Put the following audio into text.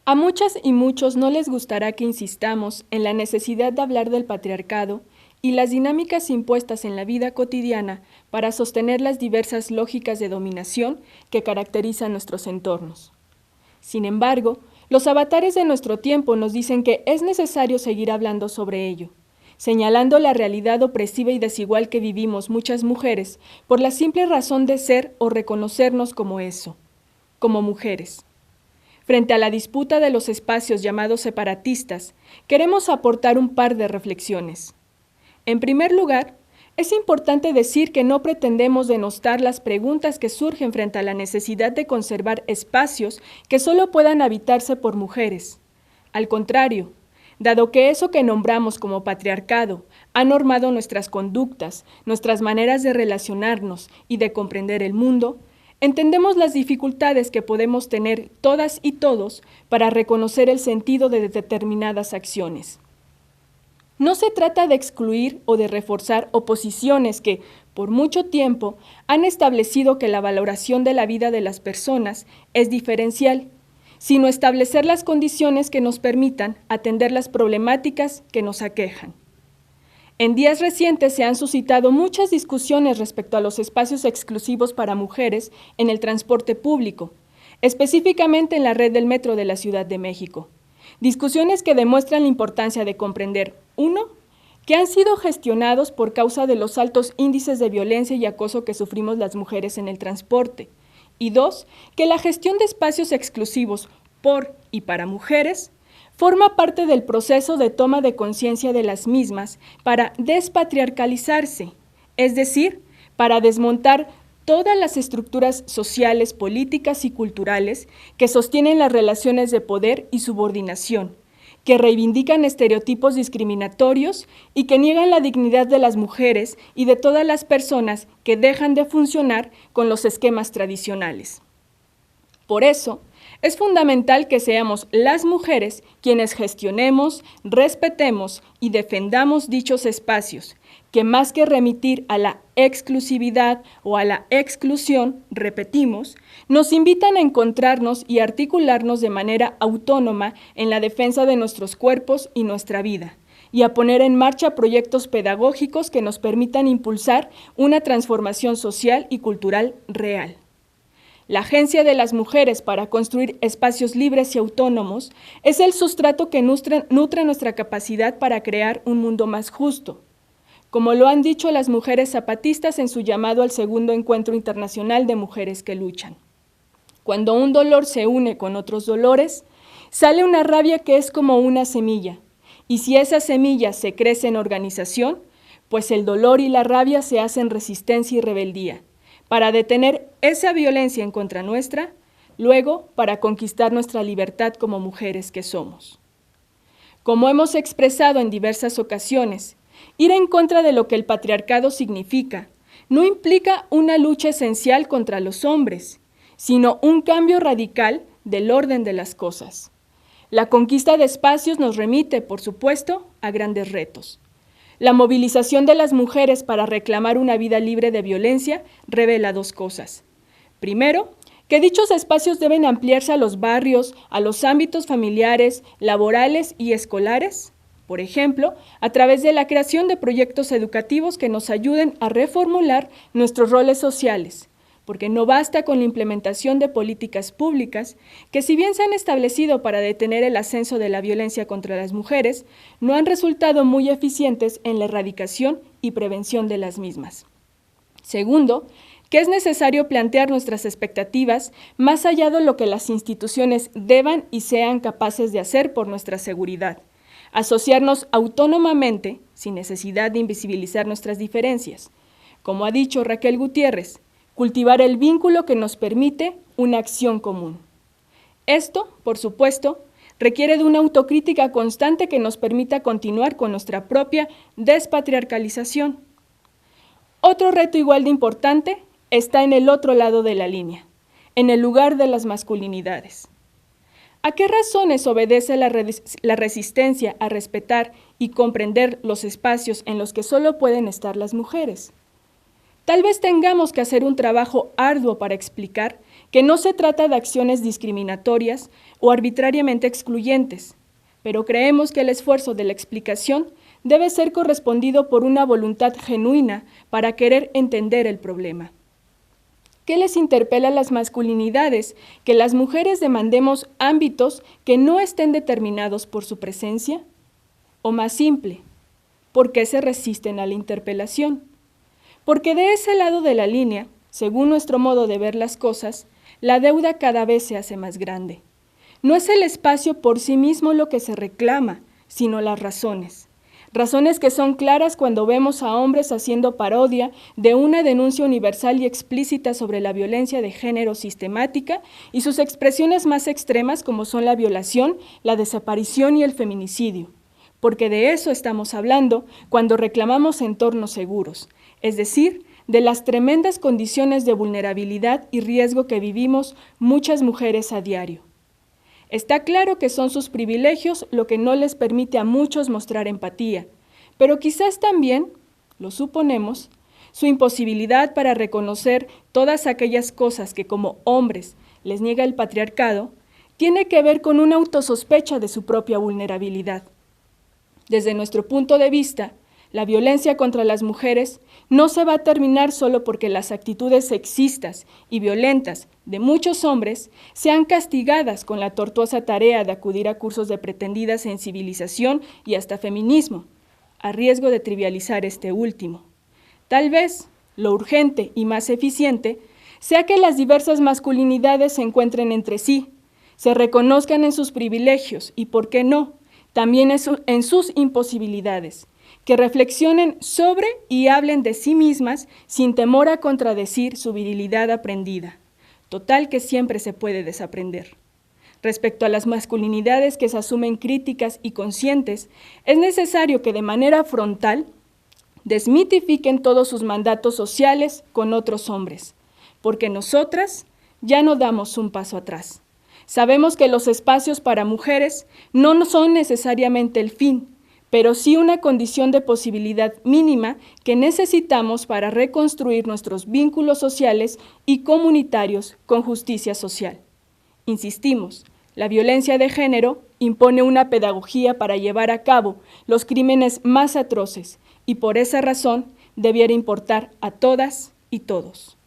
A muchas y muchos no les gustará que insistamos en la necesidad de hablar del patriarcado y las dinámicas impuestas en la vida cotidiana para sostener las diversas lógicas de dominación que caracterizan nuestros entornos. Sin embargo, los avatares de nuestro tiempo nos dicen que es necesario seguir hablando sobre ello, señalando la realidad opresiva y desigual que vivimos muchas mujeres por la simple razón de ser o reconocernos como eso, como mujeres. Frente a la disputa de los espacios llamados separatistas, queremos aportar un par de reflexiones. En primer lugar, es importante decir que no pretendemos denostar las preguntas que surgen frente a la necesidad de conservar espacios que solo puedan habitarse por mujeres. Al contrario, dado que eso que nombramos como patriarcado ha normado nuestras conductas, nuestras maneras de relacionarnos y de comprender el mundo, entendemos las dificultades que podemos tener todas y todos para reconocer el sentido de determinadas acciones. No se trata de excluir o de reforzar oposiciones que, por mucho tiempo, han establecido que la valoración de la vida de las personas es diferencial, sino establecer las condiciones que nos permitan atender las problemáticas que nos aquejan. En días recientes se han suscitado muchas discusiones respecto a los espacios exclusivos para mujeres en el transporte público, específicamente en la red del metro de la Ciudad de México. Discusiones que demuestran la importancia de comprender, 1, que han sido gestionados por causa de los altos índices de violencia y acoso que sufrimos las mujeres en el transporte, y 2, que la gestión de espacios exclusivos por y para mujeres forma parte del proceso de toma de conciencia de las mismas para despatriarcalizarse, es decir, para desmontar todas las estructuras sociales, políticas y culturales que sostienen las relaciones de poder y subordinación, que reivindican estereotipos discriminatorios y que niegan la dignidad de las mujeres y de todas las personas que dejan de funcionar con los esquemas tradicionales. Por eso, es fundamental que seamos las mujeres quienes gestionemos, respetemos y defendamos dichos espacios, que más que remitir a la exclusividad o a la exclusión, repetimos, nos invitan a encontrarnos y articularnos de manera autónoma en la defensa de nuestros cuerpos y nuestra vida, y a poner en marcha proyectos pedagógicos que nos permitan impulsar una transformación social y cultural real. La agencia de las mujeres para construir espacios libres y autónomos es el sustrato que nutre nuestra capacidad para crear un mundo más justo. Como lo han dicho las mujeres zapatistas en su llamado al segundo Encuentro Internacional de Mujeres que Luchan. Cuando un dolor se une con otros dolores, sale una rabia que es como una semilla, y si esa semilla se crece en organización, pues el dolor y la rabia se hacen resistencia y rebeldía, para detener esa violencia en contra nuestra, luego para conquistar nuestra libertad como mujeres que somos. Como hemos expresado en diversas ocasiones, ir en contra de lo que el patriarcado significa no implica una lucha esencial contra los hombres, sino un cambio radical del orden de las cosas. La conquista de espacios nos remite, por supuesto, a grandes retos. La movilización de las mujeres para reclamar una vida libre de violencia revela dos cosas. Primero, que dichos espacios deben ampliarse a los barrios, a los ámbitos familiares, laborales y escolares, por ejemplo, a través de la creación de proyectos educativos que nos ayuden a reformular nuestros roles sociales, porque no basta con la implementación de políticas públicas que, si bien se han establecido para detener el ascenso de la violencia contra las mujeres, no han resultado muy eficientes en la erradicación y prevención de las mismas. Segundo, que es necesario plantear nuestras expectativas más allá de lo que las instituciones deban y sean capaces de hacer por nuestra seguridad, asociarnos autónomamente, sin necesidad de invisibilizar nuestras diferencias. Como ha dicho Raquel Gutiérrez, cultivar el vínculo que nos permite una acción común. Esto, por supuesto, requiere de una autocrítica constante que nos permita continuar con nuestra propia despatriarcalización. Otro reto igual de importante está en el otro lado de la línea, en el lugar de las masculinidades. ¿A qué razones obedece la resistencia a respetar y comprender los espacios en los que solo pueden estar las mujeres? Tal vez tengamos que hacer un trabajo arduo para explicar que no se trata de acciones discriminatorias o arbitrariamente excluyentes, pero creemos que el esfuerzo de la explicación debe ser correspondido por una voluntad genuina para querer entender el problema. ¿Qué les interpela a las masculinidades que las mujeres demandemos ámbitos que no estén determinados por su presencia? O más simple, ¿por qué se resisten a la interpelación? Porque de ese lado de la línea, según nuestro modo de ver las cosas, la deuda cada vez se hace más grande. No es el espacio por sí mismo lo que se reclama, sino las razones. Razones que son claras cuando vemos a hombres haciendo parodia de una denuncia universal y explícita sobre la violencia de género sistemática y sus expresiones más extremas como son la violación, la desaparición y el feminicidio. Porque de eso estamos hablando cuando reclamamos entornos seguros, es decir, de las tremendas condiciones de vulnerabilidad y riesgo que vivimos muchas mujeres a diario. Está claro que son sus privilegios lo que no les permite a muchos mostrar empatía, pero quizás también, lo suponemos, su imposibilidad para reconocer todas aquellas cosas que como hombres les niega el patriarcado, tiene que ver con una autosospecha de su propia vulnerabilidad. Desde nuestro punto de vista, la violencia contra las mujeres no se va a terminar solo porque las actitudes sexistas y violentas de muchos hombres sean castigadas con la tortuosa tarea de acudir a cursos de pretendida sensibilización y hasta feminismo, a riesgo de trivializar este último. Tal vez, lo urgente y más eficiente sea que las diversas masculinidades se encuentren entre sí, se reconozcan en sus privilegios y, ¿por qué no?, también en sus imposibilidades, que reflexionen sobre y hablen de sí mismas sin temor a contradecir su virilidad aprendida. Total que siempre se puede desaprender. Respecto a las masculinidades que se asumen críticas y conscientes, es necesario que de manera frontal desmitifiquen todos sus mandatos sociales con otros hombres, porque nosotras ya no damos un paso atrás. Sabemos que los espacios para mujeres no son necesariamente el fin, pero sí una condición de posibilidad mínima que necesitamos para reconstruir nuestros vínculos sociales y comunitarios con justicia social. Insistimos, la violencia de género impone una pedagogía para llevar a cabo los crímenes más atroces y por esa razón debiera importar a todas y todos.